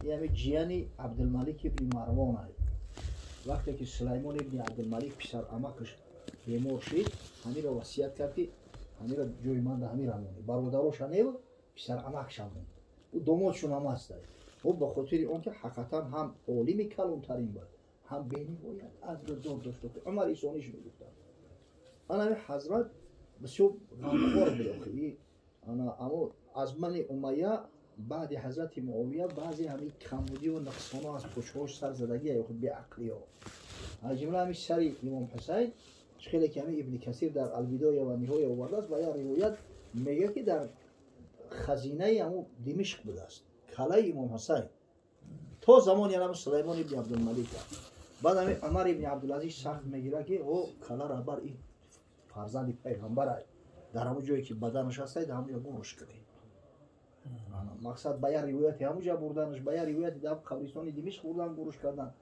یعنی جیانی عبدالملک ابن مروان است. وقتی که سلیمان ابن عبدالملک پسر عمکش بیمار شد، همین را وصیت کرد که همین را جای من همین را مونی. برادرش نیو، پسر عمکش مون. او دامادشون هم است. او به خاطر آنکه حقیقتا هم عالم کلانترین بود، هم بین‌نهایت عدل داد داشت. عمر ایسانیش میگفتند. آن حضرت بسیار غمخوار بود. اما از من امیه بعد حضرت معاویه بعضی همین کمبودی و نقصان ها از پشتش سر زدگی یا خود به عقلی ها از جمله همین سری امام حسین خیلی که همین ابن کثیر در البدایه و نهایه آورده است و یا روایت میگه که در خزینه همون دمشق بوده است کلاه امام حسین تا زمان یعنی سلیمان ابن عبدالملک. بعد همین عمر ابن عبدالعزیز سخت میگیره که او کلاه را بر این فرزند پیغمبر در همون جایی که بدنش هست در همون جا گوش کنه. مقصد باید روایت همونجا بردنش، باید روایت در قبرستان دمشق بردن گوش کردن.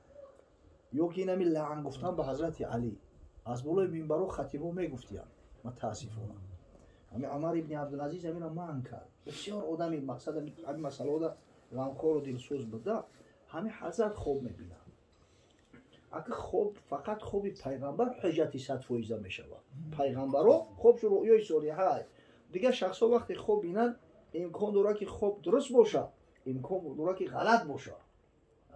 یکی نمی لعن گفتن به حضرت علی از بالای منبر خطیبا میگفتیم متاسفانه. همین عمر ابن عبدالعزیز همین را منع کرد. بسیار آدمی مقصد همین مسئله را غمخوار و دلسوز بوده. همین حضرت خوب میبینه. اگه خوب فقط خوبی پیغمبر حجتی 100% میشود. پیغمبرها خوبش رؤیای صالحه. دیگه شخصا وقتی خوب بینن امکان داره که خوب درست باشه، امکان داره که غلط باشه.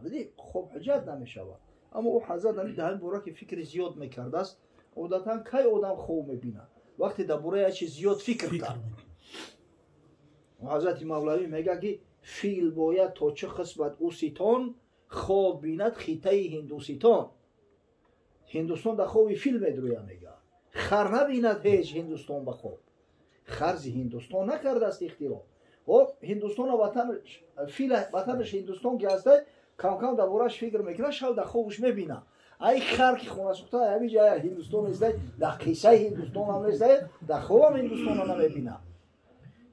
دیدی خوب حجت نمیشود. اما او حضرت همین در این باره که فکر زیاد میکرده است. عادتا کی آدم خوب میبینه وقتی در باره چیز زیاد فکر کرد. حضرت مولوی میگه که فیل باید تا چه قسمت اوسیتان خواب بیند خیته هندوستان. هندوستان در خواب فیل میدرویه میگه خر نبیند هیچ هندوستان به خواب. خرز هندوستان نکرده است اختراع. و هندوستان وطنش فیل وطنش هندوستان گشته کم کم در بارش فکر میکنه شاید در خوابش میبینه ای خر که خونه سوخته همین جای هندوستان است در قصه هندوستان هم نیست در خواب هم هندوستان هم نمیبینه.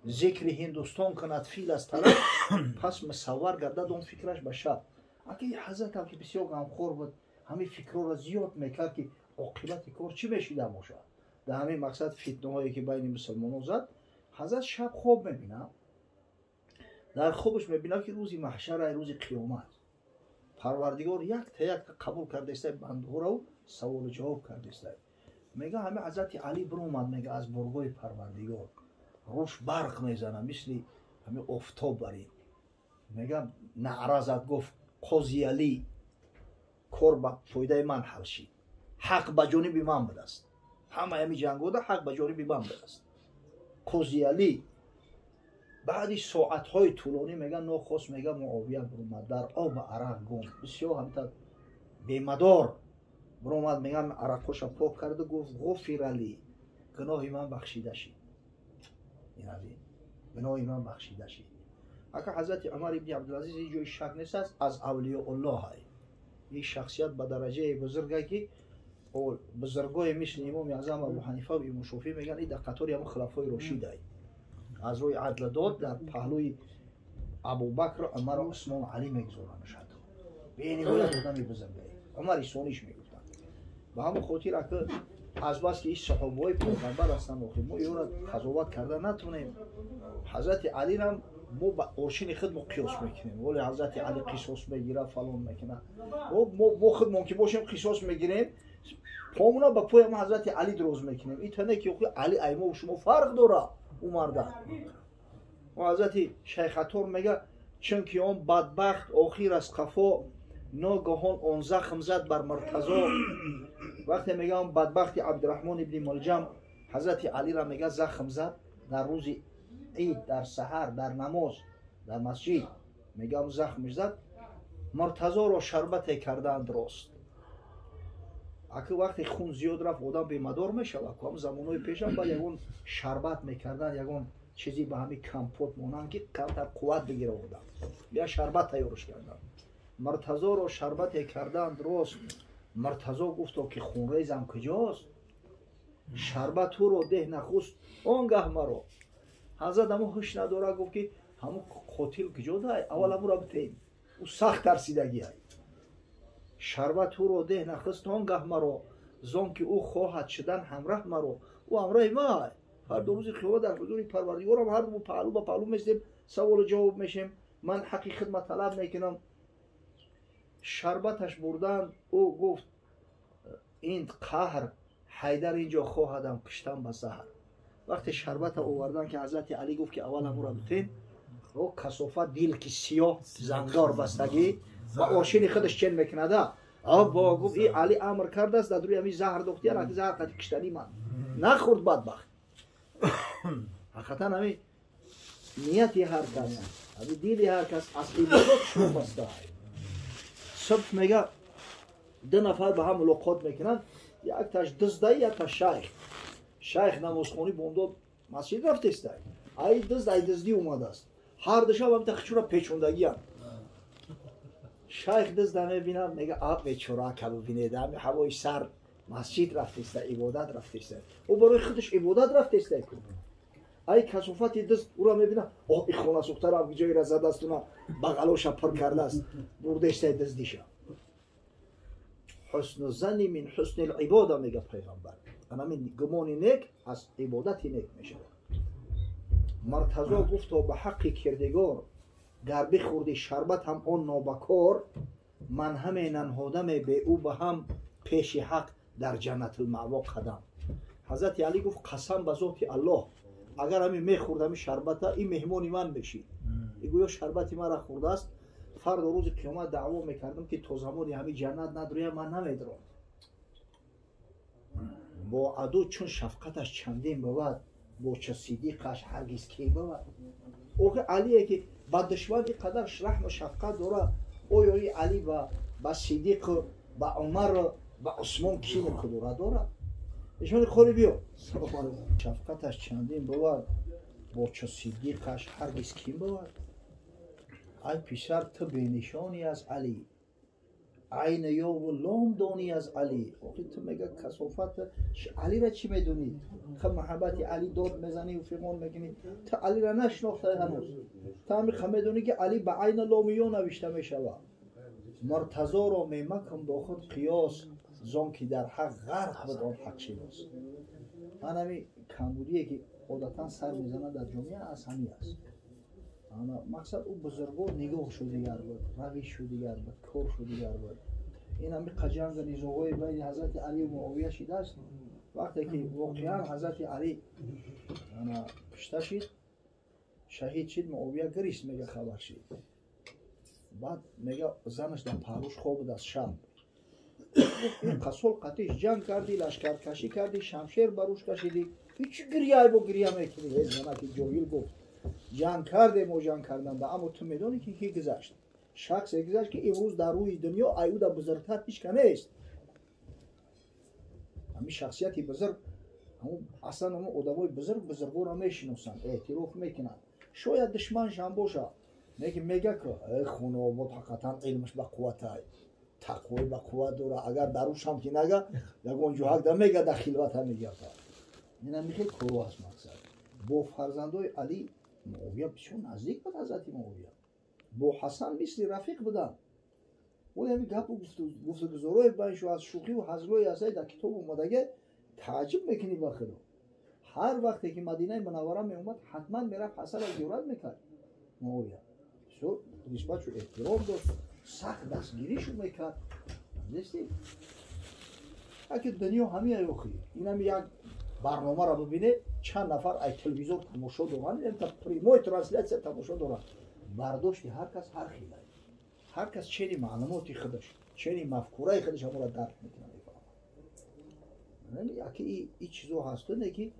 ذکر هندوستان کند فیل از طرف پس مصور گردد اون فکرش به شب. اگه حضرت هم که بسیار غمخوار بود همین فکرها را زیاد میکرد که عاقبت کار چی میشیده باشه. در همین مقصد فتنه هایی که بین مسلمانان زد حضرت شب خواب میبینه. در خوابش میبینه که روزی محشر روزی قیامت پروردگار یک تا یک قبول کرده است بنده ها رو سوال جواب کرده است. میگه همه حضرت علی برومد میگه از برگوی پروردگار روش برق میزنه مثل همه آفتاب برین. میگه نعره زد گفت قاضی علی کار به فایده من حل شد. حق به جانب من بوده است. همه همی جنگوده حق به جانب من بوده است. قاضی علی بعدی ساعت‌های طولانی میگه ناخواست میگه معاویه برومد در آب عرق گم بسیار همتا بیمدار برومد میگه عرقش پاک کرده گفت غفر علی گناه من بخشیده شد. این از این گناه من بخشیده شد. اگه حضرت عمر ابن عبدالعزیز این جای شک نیست است از اولیاء الله های یک شخصیت به درجه بزرگی که بزرگای مثل امام اعظم ابو حنیفه و امام شافعی میگن این در قطار هم خلفای راشد ای از روی عدل داد در پهلوی ابوبکر عمر و عثمان و علی میگذارن شد. بین ولایت آدمی بزرگی عمر سونیش میگفتن. به همون خاطر که از بس که این صحابه پیغمبر هستن ما اینا را قضاوت کرده نتونیم. حضرت علی هم ما با اورشین خود ما قیاس میکنیم ولی حضرت علی قصاص میگیره فلان میکنه ما خود ممکن باشیم قصاص میگیریم پامونا با پای ما حضرت علی دروز میکنیم. این تنه که علی ایما و شما فرق داره او مرده. و حضرت شیخ عطار میگه چون که آن بدبخت آخر از قفا ناگهان آن زخم زد بر مرتضی. وقتی میگه آن بدبخت عبدالرحمن ابن ملجم حضرت علی را میگه زخم زد در روز عید در سحر در نماز در مسجد میگه اون زخمش زد مرتضی را شربت کردن درست. اگه وقتی خون زیاد رفت آدم بیمدار میشود که هم زمانهای پیش هم با یکون شربت میکردن یکون چیزی به همین کمپوت مونن که کمتر قوت بگیره آدم یا شربت تیارش کردن. مرتضی را شربت کردن درست. مرتضی گفت که خون ریزم کجاست شربت تو رو ده نخست آنگه مرا. حضرت همون خوش نداره گفت که همون قاتل کجا دای اول همون را بتیم او سخت ترسیدگی های شربت تو رو ده نخست آنگه مرا زان که او خواهد شدن همراه مرا او همراه ما. فردا روز قیامت در حضور پروردگارم هر دو پهلو به پهلو میستیم، سوال و جواب میشیم. من حقی خدمت طلب میکنم. شربتش بردن، او گفت این قهر حیدر اینجا خواهدم کشتم به زهر. وقتی شربت آوردن که حضرت علی گفت که اول امو را بتین، او کثافت دیل که سیاه زنگار بستگی و آشین خودش چین میکنده. با گفت این علی امر کرده است در روی همین زهر دختیان اگه زهر قد کشتنی من نخورد بدبخت. حقیقتا همین نیتی هر کس، همین دیلی هر کس از عبادت شروع بسته. صبح میگه دو نفر به هم ملاقات میکنن، یک تاش دزده یک تاش شیخ نمازخوانی بونداد مسجد رفته است. ای دزد ای دزدی اومده است. هر دو شب هم تخچورا پیچوندگی هم. شیخ دزد میبینه میگه آب بیچاره که ببینید هوای سر مسجد رفته است، عبادت رفته است. او برای خودش عبادت رفته است. ای کثافت دزد او را میبینه، اوه این خونه سوخته را جایی را زده است و بغلوش پر کرده است، برده است دزدیش. حسن الظن من حسن العباده میگه پیغمبر. همین گمان نیک از عبادت نیک میشه. مرتضی گفت به حق کردگار گر بخوردی شربت هم آن نابکار، من همه ننهادم به او به هم پیش حق در جنت المأوا قدم. حضرت علی گفت قسم به ذات الله اگر همین میخوردم شربت این مهمانی من بشی. گویا شربتی مرا خورده است، فردا روز قیامت دعوا میکردم که تو زمانی همین جنت نداری من نمیدرم. با عدو چون شفقتش چندین بود، با چه صدیقش هرگز کی بود. او که علیه که با دشمن اینقدر رحم و شفقت داره، اوی علی با صدیق با عمر با عثمان کی مقدره داره؟ اشون خوری بیو شفقتش چندین بود، با چه صدیقش هرگز کی بود. ای پسر تو بینشانی از علی، عین یا و لام دانی از علی. آخه تو میگه کثافت علی را چی میدونی؟ خب محبت علی داد میزنی و فیمون میکنی، تو علی را نشناخته هنوز. تو هم میدونی که علی به عین لامیو نوشته میشوه. مرتضی را میمکم با خود قیاس، زان که در حق غرق بود آن حق شناس. من همین کمبودیه که عادتا سر میزنه در جامعه از همین است. مقصد او بزرگو نگاه شو دیگر بود، روش شو دیگر بود، کار شو دیگر بود. این همین قجنگ نیزوهای بین حضرت علی و معاویه شده است. وقتی که واقعا حضرت علی کشته شد، شهید شد، معاویه گریست میگه خبر شد. بعد میگه زنش در پهلوش خواب از شب. این قصول قطعش جنگ کردی، لشکر کشی کردی، شمشیر بروش کشیدی، هیچ گریه با گریه میکنی. این زنه که جاهل گفت جنگ کردیم و جنگ کردن به، اما تو میدونی که کی گذشت؟ شخصی گذشت که امروز در روی دنیا ایودا بزرگتر هیچ که نیست. همین شخصیتی بزرگ، همون اصلا همون آدمای بزرگو را میشناسن، اعتراف میکنن. شاید دشمنش هم باشه، میگه که خونه آباد حقیقتا علمش به قوت های تقوی به قوت داره، اگر دروش هم که نگه یکون جوهک ده میگه در خلوت هم میگه. این هم میخواه کرو هست مقصد. با فرزندای علی معاویه بسیار نزدیک بود حضرت معاویه. با حسن مثل رفیق بودن. و همین گپ و گفتگوزارای بینشون از شوخی و هزلای ازای در کتاب اومدگه تعجب میکنی بخدا. هر وقتی که مدینه منوره می اومد حتما میرفت حسن را زیارت میکرد معاویه. بسیار نسبت و احترام داشت، سخت دستگیریشون میکرد. نیستی؟ اگه دنیا همین ایوخی این هم یک برنامه را ببینه چند نفر ای تلویزیون تماشا دارن، این پریموی ترانسلیت تماشا دارن. برداشتی هر کس هر خیلی، هر کس چنی معلوماتی خودش، چنی مفکوره خودش همون را درک میکنه. یعنی اگه این چیزا هستونه که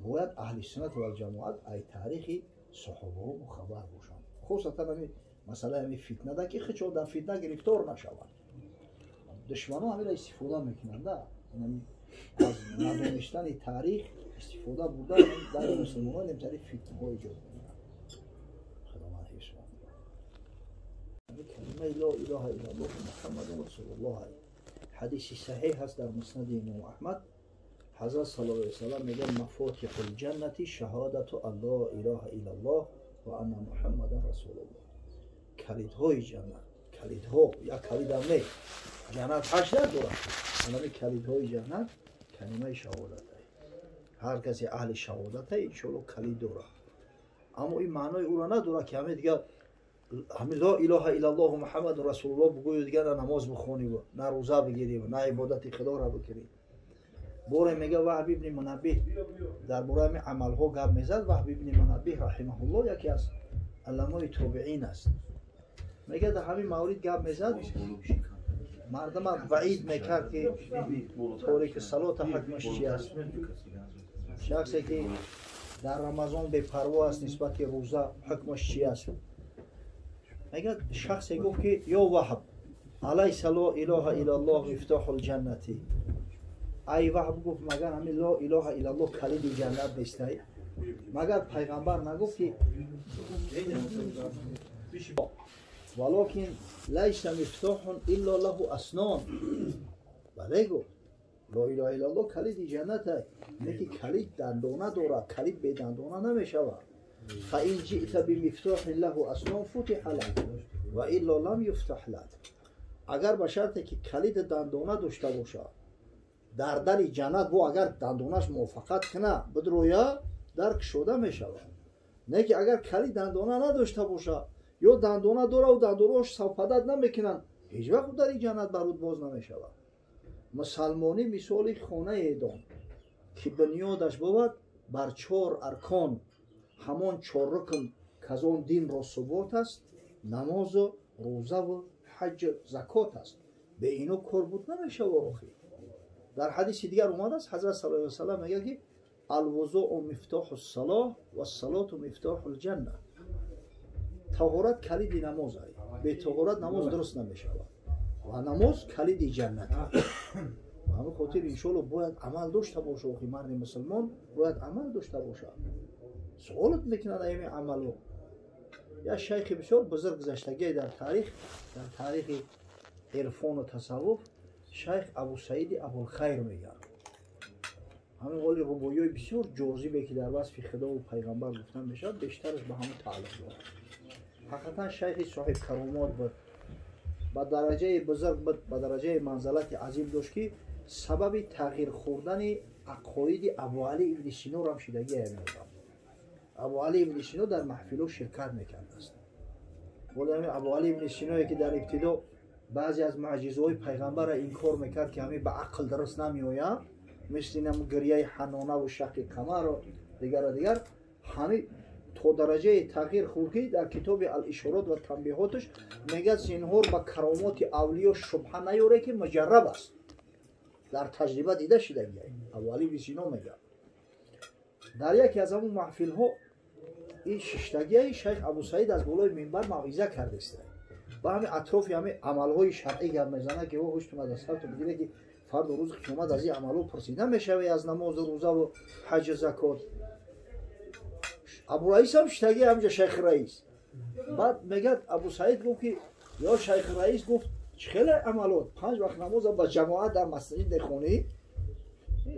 باید اهل سنت و جماعت ای تاریخی صحابه و خبر باشن. خصوصا همین مسئله همین فتنه ده که خیلی در فتنه گرفتار نشوند. دشمنان همین را استفاده میکنند. یعنی از ندانستن تاریخ استفاده بودن در مسلمانان نمیتونی فتنه های ایجاد کنند. خدا من حفظ کنم. کلمه لا اله الا الله محمد رسول الله. حدیث صحیح هست در مسند امام احمد. حضرت صلی الله علیه و سلم میگه مفاتیح الجنة شهادت ان لا اله الا الله و ان محمد رسول الله. کلیدهای جنت، کلیدها یا کلید هم نه جنت 8 نداره اما کلیدهای جنت کلمه شهادت هر کسی اهل شهادت انشاءالله کلید داره اما این معنای او را نداره که همه دیگه همه لا اله الا الله محمد رسول الله بگوی دیگه نه نماز بخونی و نه روزه بگیری و نه عبادت خدا را بکنی. بوره میگه وهب ابن منبه در باره عمل ها گپ میزد. وهب ابن منبه رحمه الله یکی از علمای تابعین است. میگه در همین مورد گپ میزد مردم وعید میکرد که تاریک صلات حکمش چی است. شخصی که در رمضان بے پروا است نسبت به روزه حکمش چی است. میگه شخصی گفت که یا وهب الیس لا اله الا الله مفتاح الجنه. ای وهب گفت مگر همین لا اله الا الله کلید جنت نیست؟ مگر پیغمبر نگفت که ولکن لیس مفتاح الا له اسنان. بله گفت لا اله الا الله کلید جنت است. یکی کلید دندانه داره کلید به دندانه نمیشود. فإن جئت بمفتاح له اسنان فتح لك و الا لم یفتح لك. اگر به شرطی که کلید دندانه داشته باشه در در جنت و اگر دندانش موافقت کنه بدرویا درک شده میشود. نه که اگر کلید دندانه نداشته باشه یا دندانه داره و دندانش صفادت نمیکنن هیچ وقت در جنت برود باز نمیشود. مسلمانی مثال خانه ایدان که بنیادش بود بر 4 ارکان همان 4 رکن که از آن دین را ثبات است نماز و روزه و حج زکات است. به اینو کار بود نمیشه آخی. در حدیث دیگر اومده است حضرت صلی الله علیه و سلم میگه که الوضوء مفتاح الصلاه و الصلاه مفتاح الجنه. طهارت کلید نماز است. به طهارت نماز درست نمیشه و نماز کلید جنت است. همه خاطر انشالله باید عمل داشته باشه. آخی مرد مسلمان باید عمل داشته باشه. سوالت میکنن این عملو. یا شیخ بسیار بزرگ گذشتگی در تاریخ عرفان و تصوف شیخ ابو سعید ابوالخیر میگن. همین قولی رباعیای بسیار جالبی که در وصف خدا و پیغمبر گفتن میشه بیشترش به همون تعلق داره. حقیقتا شیخ صاحب کرامات بود. با درجه بزرگ بود، با درجه منزلت عظیم داشت که سبب تغییر خوردن عقاید ابو علی ابن سینا را هم شدگی میگم. ابو علی ابن سینا در محفل شرکت میکرد است. ولی همین ابو علی ابن سینا که در ابتدا بعضی از معجزه‌های پیغمبر را انکار میکرد که همین به عقل درست نمیآید، مثل نمو گریه حنانه و شق کمر و دیگر همین تا درجه تغییر خوردی. در کتاب الاشارات و تنبیهاتش میگه زینهار با کرامات اولیاء شبهه نیاره که مجرب است. در تجربه دیده شده ابو علی ابن سینا میگه. در یکی از همون محفل ها این ششتگی شیخ ابو سعید از بالای منبر موعظه کرده است. با همین اطراف همین عملهای شرعی گپ میزنه که او هشت اومد است تو بگیره که فردا روز قیامت از این عملو پرسیده میشه از نماز و روزه و حج و زکات. ابو رئیس هم شتگی همجا شیخ رئیس. بعد میگه ابو سعید گفت که یا شیخ رئیس گفت خیلی عملات 5 وقت نماز با جماعت در مسجد نخونی.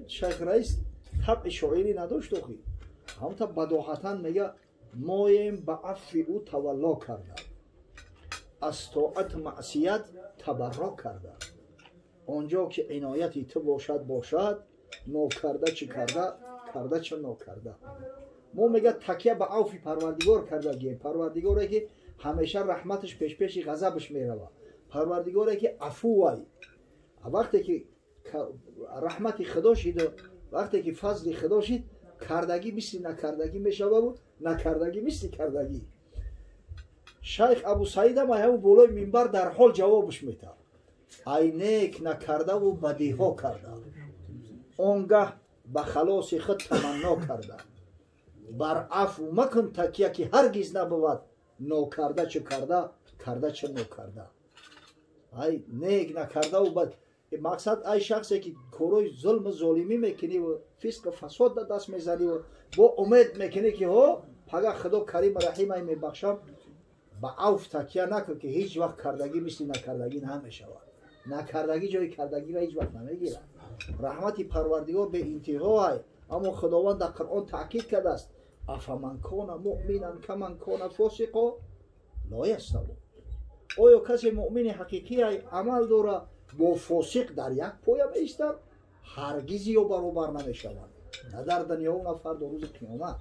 شیخ رئیس طبع شاعری نداشت اخی. همونطور بداهتا میگه مایم به عفو او تولا کرده از طاعت معصیت تبرا کرده. آنجا که عنایتی تو باشد ناکرده چه کرده چه ناکرده. ما میگه تکیه به عفو پروردگار کرده. پروردگاری که همیشه رحمتش پیش غضبش میروه. پروردگاری که عفو وقتی که رحمت خدا شید و وقتی که فضل خدا شید کردگی مثل نکردگی میشوه و نکردگی مثل کردگی. شیخ ابو سعید هم همون بالای منبر در حال جوابش میده ای نیک نکرده و بدی ها کرده آنگه به خلاص خود تمنا کرده بر عفو مکن تکیه که هرگز نبود ناکرده چه کرده چه ناکرده. ای نیک نکرده و بد مقصد ای شخصی که کارای ظلم و ظالمی میکنی و فسق و فساد دست میزنی و با امید میکنی که ها پگه خدا کریم رحیم ای میبخشم با عفو تکیه نکن که هیچ وقت کردگی مثل نکردگی نمیشود. نکردگی جای کردگی را هیچ وقت نمیگیره. رحمت پروردگار به انتهای اما خداوند در قرآن تاکید کرده است افمن کان مؤمنا کمن کان فاسقا لا یستوون. آیا کسی مؤمن حقیقی عمل داره با فاسق در یک پایه میایستند هرگز یا برابر نمیشوند نه در دنیا و نه فردا روز قیامت.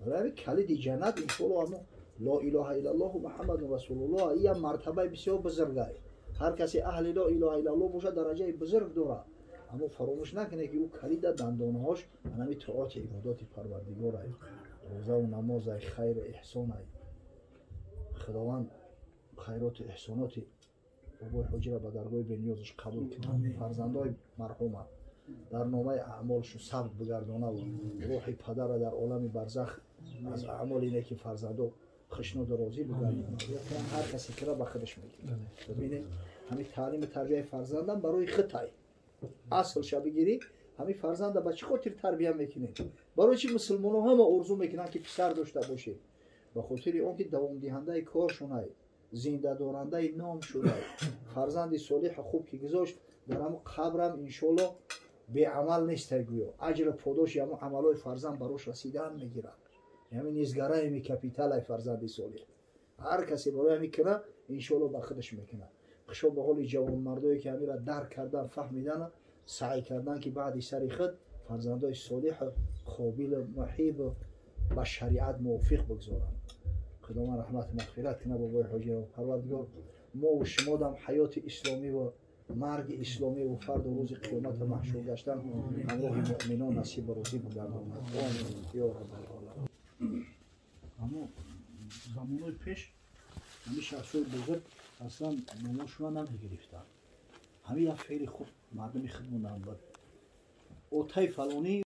برای کلید جنت انشاءالله لا اله الا الله و محمد رسول الله این مرتبه بسیار بزرگ است. هر کسی اهل لا اله الا الله باشه درجه بزرگ داره. اما فراموش نکنه که او کلید دندانهاش همین طاعت عبادات پروردگار است. روزه و نماز است، خیر احسان است. خداوند خیرات و احسانات بابای حجی را به درگاه بنیازش قبول کنه. فرزندای مرحوم در نامه اعمالشون ثبت بگردانه و روح پدر را در عالم برزخ از اعمال اینه که فرزندا خشنود و راضی بگردانه. هر کسی که را به خودش میگیره. ببینید همین تعلیم تربیت فرزندان برای خطای اصل شبگیری همین فرزند به چه خاطر تربیت میکنید؟ برای چی مسلمان ها هم آرزو میکنن که پسر داشته باشه؟ به خاطر اون که دوام دهنده کارشون است، زنده دارنده نام شده، فرزند صالح خوب که گذاشت در هم قبرم انشالله به عمل نیست گویا اجر پاداش یا عملای فرزند براش رسیدن میگیرن. همین نزگره می کپیتال فرزند صالح هر کسی برای همین کنه انشالله به خودش میکنه. خشو به حال جوان مردایی که همین را درک کردن فهمیدن سعی کردن که بعد سر خود فرزندای صالح قابل محیب با شریعت موافق بگذارن. خداوند رحمت مغفرت کنه بابای حجی و پروردگار ما و شما دم حیات اسلامی و مرگ اسلامی و فرد و روز قیامت محشور گشتن همراه مؤمنان نصیب روزی بگرداند. آمین یا رب العالمین. اما زمانهای پیش همین شخصای بزرگ اصلا نامشون نمیگرفتن. همین یک فعل خوب مردمی خود موندن بود. اوتای فلانی